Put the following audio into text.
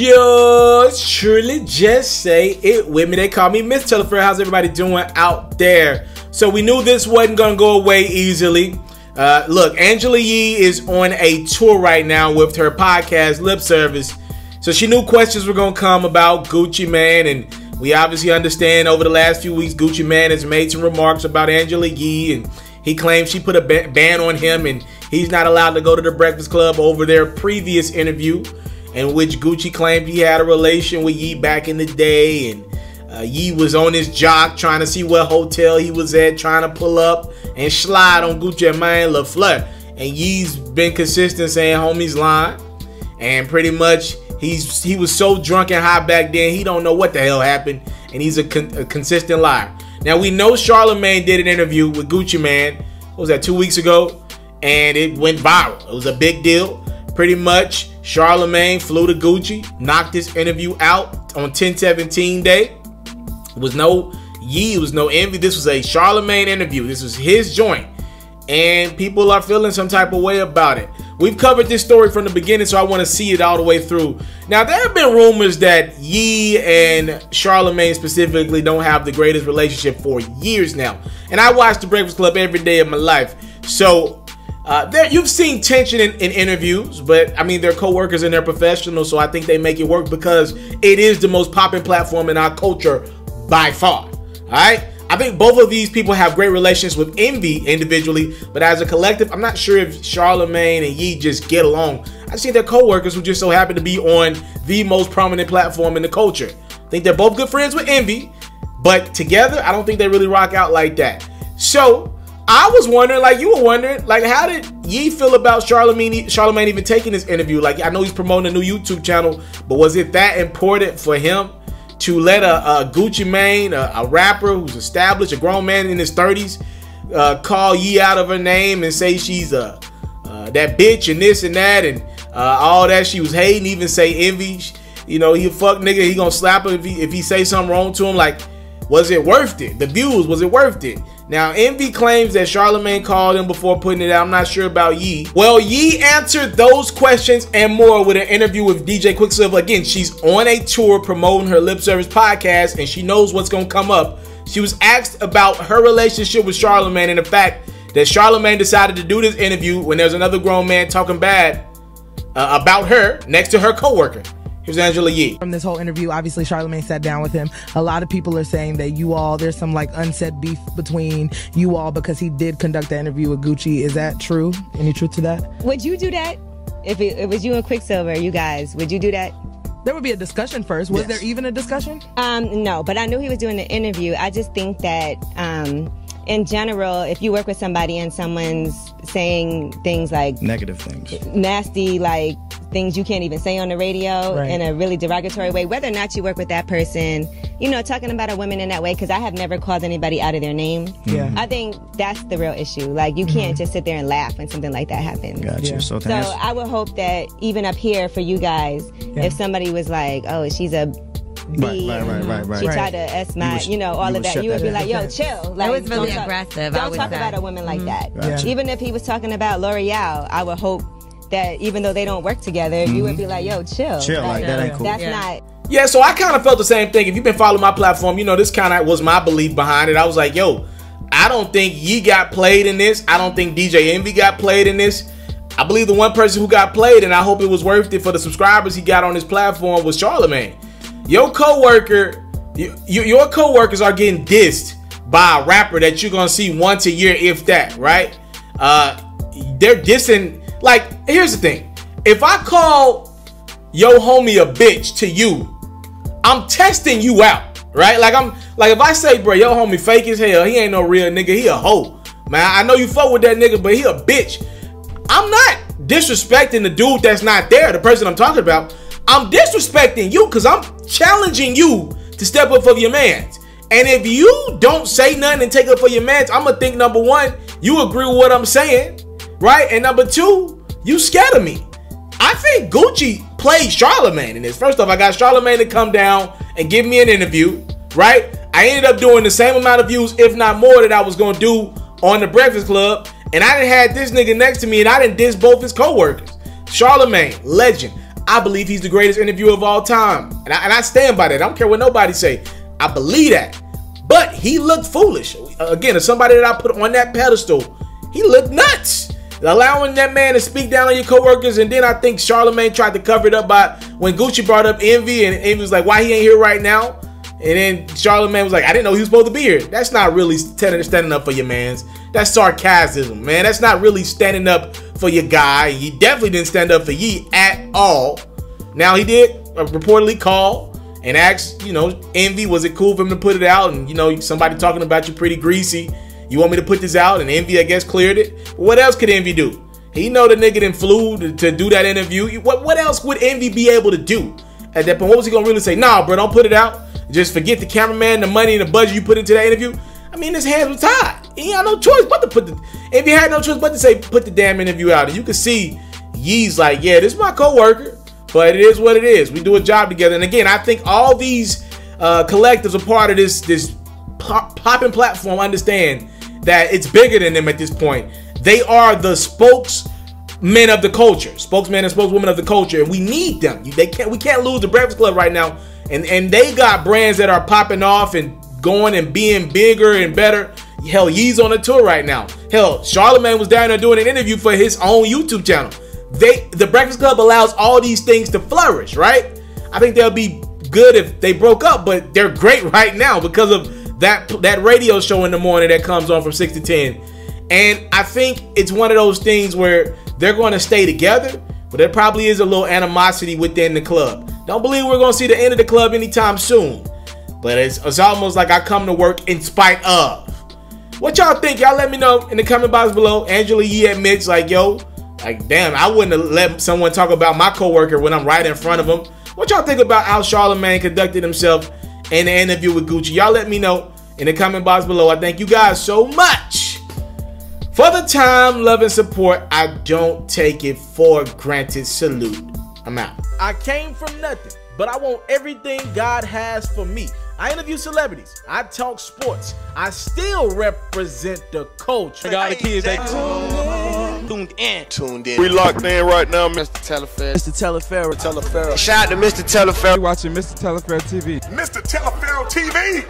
Yours truly, just say it with me. They call me Miss TALIAFERRO. How's everybody doing out there? So we knew this wasn't gonna go away easily. Look, Angela Yee is on a tour right now with her podcast, Lip Service. So she knew questions were gonna come about Gucci Mane, and we obviously understand over the last few weeks, Gucci Mane has made some remarks about Angela Yee, and he claims she put a ban on him, and he's not allowed to go to the Breakfast Club over their previous interview, in which Gucci claimed he had a relation with Yee back in the day, and Yee was on his jock trying to see what hotel he was at, trying to pull up and slide on Gucci Mane LaFleur. And Yee's been consistent saying homie's lying, and pretty much he was so drunk and high back then he don't know what the hell happened, and he's a consistent liar. Now we know Charlamagne did an interview with Gucci Mane. What was that, 2 weeks ago? And it went viral. It was a big deal. Pretty much Charlamagne flew to Gucci, knocked this interview out on 10/17 day. It was no Yee, it was no envy. This was a Charlamagne interview. This was his joint. And people are feeling some type of way about it. We've covered this story from the beginning, so I want to see it all the way through. Now, there have been rumors that Yee and Charlamagne specifically don't have the greatest relationship for years now. And I watch The Breakfast Club every day of my life. So, you've seen tension in interviews, but I mean, they're co-workers and they're professionals, so I think they make it work because it is the most popping platform in our culture by far. All right? I think both of these people have great relations with Envy individually, but as a collective, I'm not sure if Charlamagne and Yee just get along. I see they're co-workers who just so happen to be on the most prominent platform in the culture. I think they're both good friends with Envy, but together, I don't think they really rock out like that. So, I was wondering, like you were wondering, like how did Yee feel about Charlamagne even taking this interview? Like, I know he's promoting a new YouTube channel, but was it that important for him to let a Gucci Mane, a rapper who's established, a grown man in his 30s, call Yee out of her name and say she's that bitch and this and that and all that she was hating, even say Envy, you know, he a fuck nigga, he gonna slap her if he say something wrong to him? Like, was it worth it? The views, was it worth it? Now, Envy claims that Charlamagne called him before putting it out. I'm not sure about Yee. Well, Yee answered those questions and more with an interview with DJ Quicksilver. Again, she's on a tour promoting her Lip Service podcast, and she knows what's going to come up. She was asked about her relationship with Charlamagne and the fact that Charlamagne decided to do this interview when there's another grown man talking bad about her next to her coworker. Here's Angela Yee. From this whole interview, obviously Charlamagne sat down with him. A lot of people are saying that there's some like unsaid beef between you all because he did conduct the interview with Gucci. Is that true? Any truth to that? Would you do that? If it was you and Quicksilver, you guys, would you do that? There would be a discussion first. Was there even a discussion? No, but I knew he was doing the interview. I just think that in general, if you work with somebody and someone's saying things like negative things, nasty, like things you can't even say on the radio in a really derogatory way, whether or not you work with that person, you know, talking about a woman in that way, because I have never called anybody out of their name. Yeah. I think that's the real issue. Like, you can't just sit there and laugh when something like that happens. Gotcha. So I would hope that even up here for you guys, if somebody was like, oh, she's a B, she tried to S my, you know, all of that, you would be like, yo, chill. Like, it was really aggressive. Don't talk about a woman like that. Even if he was talking about L'Oreal, I would hope that even though they don't work together, you would be like, yo, chill. Chill, like that ain't cool. That's not. Yeah, so I kind of felt the same thing. If you've been following my platform, you know this kind of was my belief behind it. I was like, yo, I don't think Yee got played in this. I don't think DJ Envy got played in this. I believe the one person who got played, and I hope it was worth it for the subscribers he got on his platform, was Charlamagne. Your coworker, your coworkers are getting dissed by a rapper that you're gonna see once a year, if that, right? They're dissing. Like, here's the thing. If I call yo homie a bitch to you, I'm testing you out, right? Like, if I say, bro, yo homie fake as hell, he ain't no real nigga, he a hoe. Man, I know you fuck with that nigga, but he a bitch. I'm not disrespecting the dude that's not there, the person I'm talking about. I'm disrespecting you because I'm challenging you to step up for your mans. And if you don't say nothing and take up for your mans, I'm going to think, number one, you agree with what I'm saying, right? And number two, you scared of me. I think Gucci played Charlamagne in this. First off, I got Charlamagne to come down and give me an interview, right? I ended up doing the same amount of views, if not more, that I was going to do on The Breakfast Club. And I done had this nigga next to me, and I done diss both his co-workers. Charlamagne, legend. I believe he's the greatest interviewer of all time. And I stand by that. I don't care what nobody say. I believe that. But he looked foolish. Again, as somebody that I put on that pedestal, he looked nuts. Allowing that man to speak down on your coworkers, and then I think Charlamagne tried to cover it up by when Gucci brought up Envy, and Envy was like, why he ain't here right now? And then Charlamagne was like, I didn't know he was supposed to be here. That's not really standing up for your mans. That's sarcasm, man. That's not really standing up for your guy. He definitely didn't stand up for Yee at all. Now he did reportedly call and asked, you know, Envy, was it cool for him to put it out? And, you know, somebody talking about you pretty greasy. You want me to put this out? And Envy, I guess, cleared it. What else could Envy do? He know the nigga done flew to do that interview. What else would Envy be able to do at that point? What was he going to really say? Nah, bro, don't put it out. Just forget the cameraman, the money, and the budget you put into that interview. I mean, his hands were tied. He had no choice but to put the... Envy had no choice but to say, put the damn interview out. And you can see Yee's like, yeah, this is my co-worker. But it is what it is. We do a job together. And again, I think all these collectives are part of this popping platform. Understand that it's bigger than them at this point. They are the spokesmen of the culture, spokesmen and spokeswomen of the culture, and we need them. We can't lose the Breakfast Club right now. And they got brands that are popping off and going and being bigger and better. Hell, Yee's on a tour right now. Hell, Charlamagne was down there doing an interview for his own YouTube channel. The Breakfast Club allows all these things to flourish, right? I think they'll be good if they broke up, but they're great right now because of that radio show in the morning that comes on from 6 to 10. And I think it's one of those things where they're going to stay together, but there probably is a little animosity within the club. Don't believe we're going to see the end of the club anytime soon, but it's almost like I come to work in spite of. What y'all think? Y'all let me know in the comment box below. Angela Yee admits, like, yo, like, damn, I wouldn't have let someone talk about my coworker when I'm right in front of him. What y'all think about how Charlamagne conducted himself in the interview with Gucci? Y'all let me know in the comment box below. I thank you guys so much for the time, love, and support. I don't take it for granted. Salute. I'm out. I came from nothing, but I want everything God has for me. I interview celebrities. I talk sports. I still represent the culture. I got the kids, they tuned in. We locked in right now, Mr. Mr. TALIAFERRO. Shout out to Mr. TALIAFERRO. You're watching Mr. TALIAFERRO TV. Mr. TALIAFERRO TV.